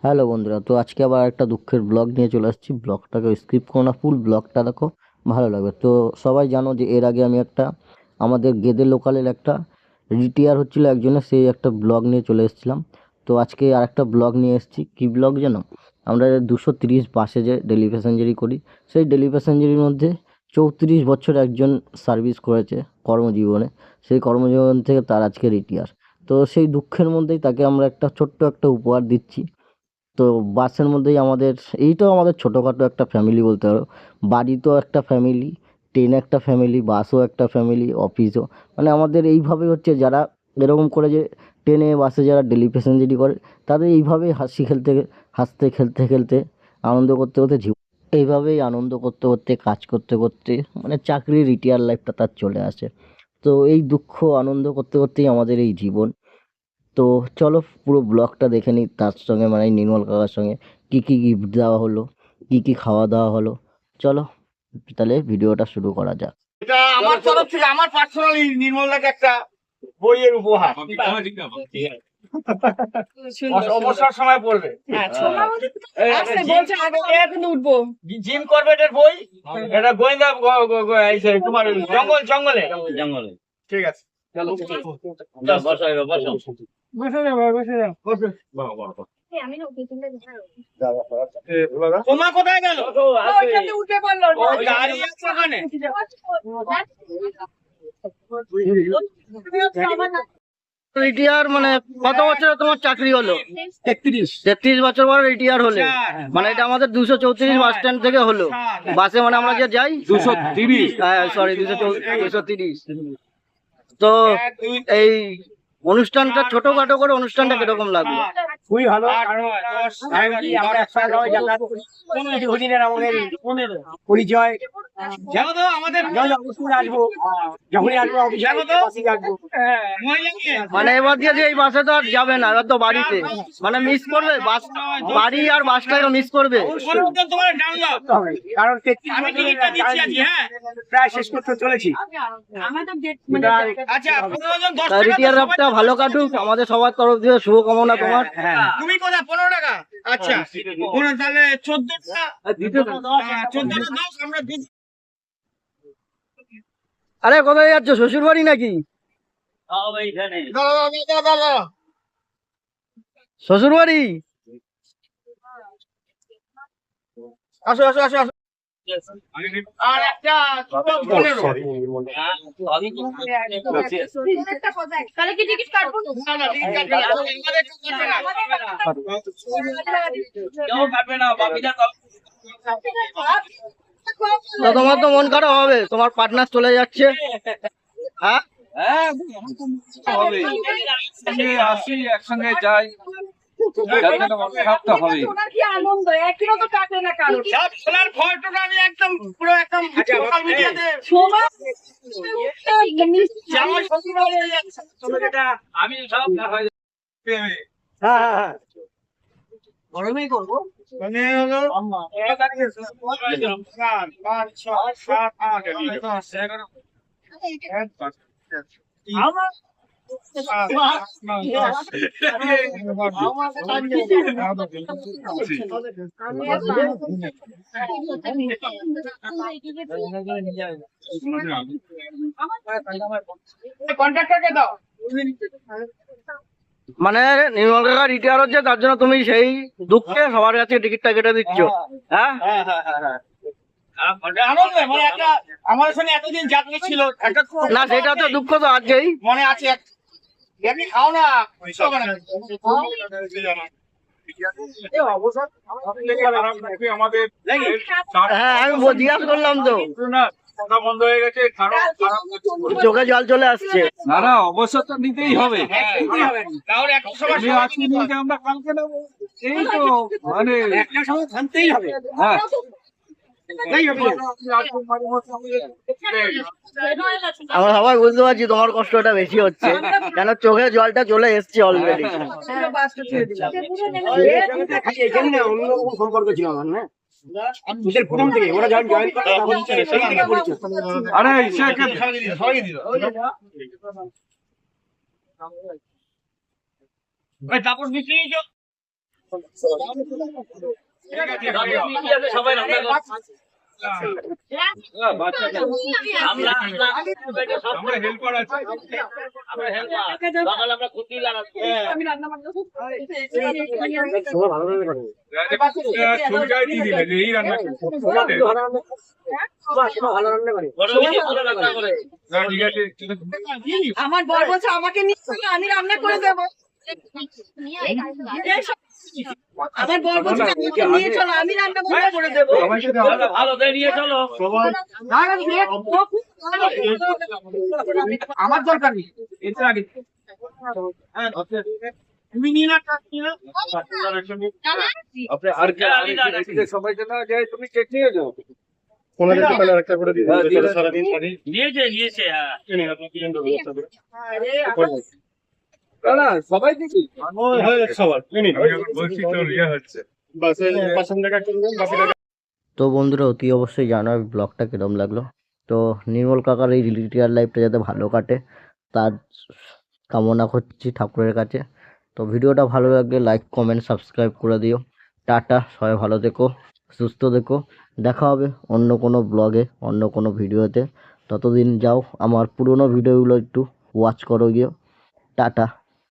Hello বন্ধুরা, তো আজকে আবার একটা দুঃখের ব্লগ নিয়ে চলে আসছি। ব্লগটাকে স্কিপ করো না, ফুল ব্লগটা দেখো, ভালো লাগবে। তো সবাই জানো যে এর আগে আমি একটা আমাদের গেদে লোকালের একটা রিটায়ার হচ্ছিল একজনের, সেই একটা ব্লগ নিয়ে চলে এসেছিলাম। তো আজকে আর একটা ব্লগ নিয়ে এসেছি। কী ব্লগ জানো? আমরা 230 বাসে যে ডেলি প্যাসেঞ্জারি করি, সেই ডেলি প্যাসেঞ্জারির মধ্যে 34 বছর একজন সার্ভিস করেছে কর্মজীবনে। সেই কর্মজীবন থেকে তার আজকে রিটায়ার। তো সেই দুঃখের মধ্যেই তাকে আমরা একটা ছোট্ট একটা উপহার দিচ্ছি। তো বাসের মধ্যেই আমাদের, এইটাও আমাদের ছোটোখাটো একটা ফ্যামিলি বলতে পারো। বাড়ি তো একটা ফ্যামিলি, ট্রেন একটা ফ্যামিলি, বাসও একটা ফ্যামিলি, অফিসও। মানে আমাদের এইভাবে হচ্ছে, যারা এরকম করে যে ট্রেনে বাসে যারা ডেলি প্যাসেঞ্জারি করে, তাদের এইভাবেই হাসতে খেলতে খেলতে আনন্দ করতে করতে এইভাবেই আনন্দ করতে করতে কাজ করতে করতে মানে চাকরির রিটায়ার লাইফটা তার চলে আসে। তো এই দুঃখ আনন্দ করতে করতেই আমাদের এই জীবন। তো চলো পুরো ব্লগটা দেখে নিই, তার সঙ্গে মানে নির্মল কাকার সঙ্গে কী কী গিফট দেওয়া হলো, কী কী খাওয়া দাওয়া হলো। চলো তাহলে ভিডিওটা শুরু করা যাক। এটা আমার তরফ থেকে আমার পার্সোনালি নির্মলদাকে একটা বইয়ের উপহার। অবসর সময় পড়বে, জিম করবেটের বই, এটা গোয়েন্দা তোমার জঙ্গলে জঙ্গলে। ঠিক আছে, চলো তোমার কোথায় গেল? গাড়ি আছে ওখানে। রিটায়ার মানে কত বছরে তোমার চাকরি হলো? 33 বছর পরে রিটায়ার হলে, মানে এটা আমাদের 234 বাস স্ট্যান্ড থেকে হলো। বাসে মানে আমরা যে যাই 230, সরি 230। তো এই অনুষ্ঠানটা ছোটখাটো করে অনুষ্ঠানটা কিরকম লাগলো? খুবই ভালো। আমরা একসঙ্গে সবাই যাতায়াত করি। দীর্ঘদিনের আমাদের পরিচয়। জানো তো আমাদের অবশ্যই আসবো, যখনই আসবো অফিসে আসবো। মানে এবার দিয়ে যে এই বাসে তো আর যাবে না, এবার তো বাড়িতে মানে মিস করবে বাস, বাড়ি আর বাসটাকে মিস করবে। কারণ প্রায় শেষ করতে চলেছি। রিটায়ার লাইফটা ভালো কাটুক, আমাদের সবার তরফ থেকে শুভকামনা তোমার। তুমি কোথায়? 15 টাকা। আচ্ছা, তাহলে 14টা 10 আমরা। আরে কোথায় যাচ্ছ, শ্বশুর বাড়ি নাকি? শ্বশুর বাড়ি? আসো আসো আসো আসো। আর একটা 15। তাহলে কি টিকিট কাটবো? না টিকিট কাটবে না, বাকিটা তো তোমার তো মন খারাপ হবে, তোমার পার্টনার চলে যাচ্ছে। হ্যাঁ আসি একসঙ্গে যাই, আনন্দ একদিনও তো কাটে না কারো। সব সোলার ফটোটা আমি একদম পুরো একদম সোশ্যাল মিডিয়াতে আমার শ্বশুর বাড়ি হয়ে যাচ্ছে। আমি সব হ্যাঁ গরমেই করবো। মানে হলো 1 তারিখে 4 5 6 7 8 আমার কন্ট্রাক্টরকে দাও। মানে নির্মল কাকা রিটায়ার হচ্ছে, তার জন্য তুমি সেই দুঃখে সবার কাছে টিকিটটা কেটে দিচ্ছ। হ্যাঁ আনন্দ মানে একটা আমাদের সঙ্গে এতদিন যাত্রী ছিল, একটা না, সেটা তো দুঃখ তো আছেই। মনে আছে। এমনি খাও না আমাদের হ্যাঁ আমি জিজ্ঞাসা করলাম তো, বন্ধ হয়ে গেছে, চোখে জল চলে আসছে। না না অবসর তো নিতেই হবে। কারণ একটা সময় আমি আজকে নিয়ে যে আমরা কালকে নেবো, এই তো মানে একটা সময় থামতেই হবে। হ্যাঁ আমরা সবাই বুঝতে পারছি তোমার কষ্টটা বেশি হচ্ছে, কেন চোখে জলটা চলে এসছে অলরেডি। সম্পর্ক ছিল আমার না, প্রথম থেকে ওরা জয়েন করে আরে সবাই দিল। তারপর মিষ্টি সবাই রান্না করছে। আমরা হেল্পার আছে। আমরা ক্ষতি লাগাচ্ছি। আমি রান্না বান্না সব সুবিধায় দিয়ে দিলে যে এই রান্না করছে। বড় বেশি ভালো রান্না করে। না, ঠিক আছে। আমার বর বলছে আমাকে নিয়ে চলো, আমি রান্না করে দেবো। আমার বর বলছে আমাকে নিয়ে চলো, আমি রান্না করে দেবো। সবাইকে দেওয়া হবে। ভালো দিয়ে নিয়ে চলো। সবাই আমার দরকার নেই এতে আগে তুমি নিয়ে না আপনি আর কে সবাইকে না যায় তুমি কেক নিয়ে যাও। নিয়েছে হ্যাঁ। না সবাই দিবি বলছি তো ইয়ে হচ্ছে তো বন্ধুরা অতি অবশ্যই জানার ব্লগটা কিরম লাগলো। তো নির্মল কাকার এই রিটায়ার লাইফটা যাতে ভালো কাটে তার কামনা করছি ঠাকুরের কাছে। তো ভিডিওটা ভালো লাগলে লাইক কমেন্ট সাবস্ক্রাইব করে দিও। টাটা, সবাই ভালো থেকো, সুস্থ থেকো। দেখা হবে অন্য কোনো ব্লগে, অন্য কোনো ভিডিওতে। ততদিন যাও আমার পুরনো ভিডিওগুলো একটু ওয়াচ করো গিয়ে। টাটা।